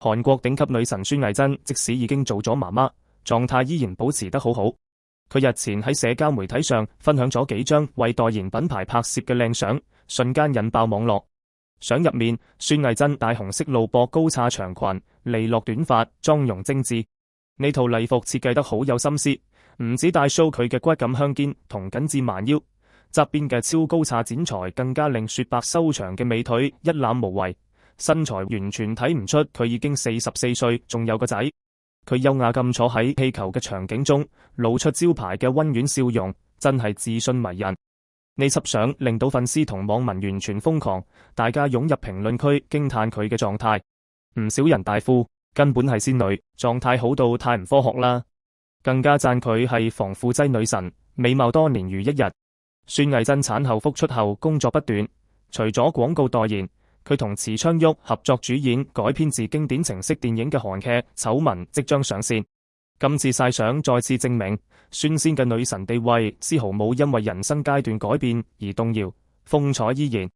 韓國頂級女神孫藝珍即使已經做咗媽媽，狀態依然保持得好好。佢日前喺社交媒體上分享咗幾張為代言品牌拍攝嘅靚相，瞬間引爆網絡。相入面，孫藝珍戴紅色露膊高叉長裙，利落短髮，妝容精緻。呢套禮服設計得好有心思，唔止帶 show 佢嘅骨感香肩同緊致蠻腰，側邊嘅超高叉剪裁更加令雪白修長嘅美腿一覽無遺。身材完全睇唔出佢已經44歲，仲有個仔。佢優雅咁坐喺氣球嘅場景中，露出招牌嘅溫軟笑容，真係自信迷人。呢輯相令到粉絲同網民完全瘋狂，大家湧入評論區驚嘆佢嘅狀態。唔少人大呼根本係仙女，狀態好到太唔科學啦。更加讚佢係防腐劑女神，美貌多年如一日。孫藝珍產後復出後工作不斷，除咗廣告代言，佢同池昌旭合作主演改編自經典情色電影嘅韓劇《醜聞》即將上線。今次晒相再次證明孫仙嘅女神地位絲毫冇因為人生階段改變而動搖，風采依然。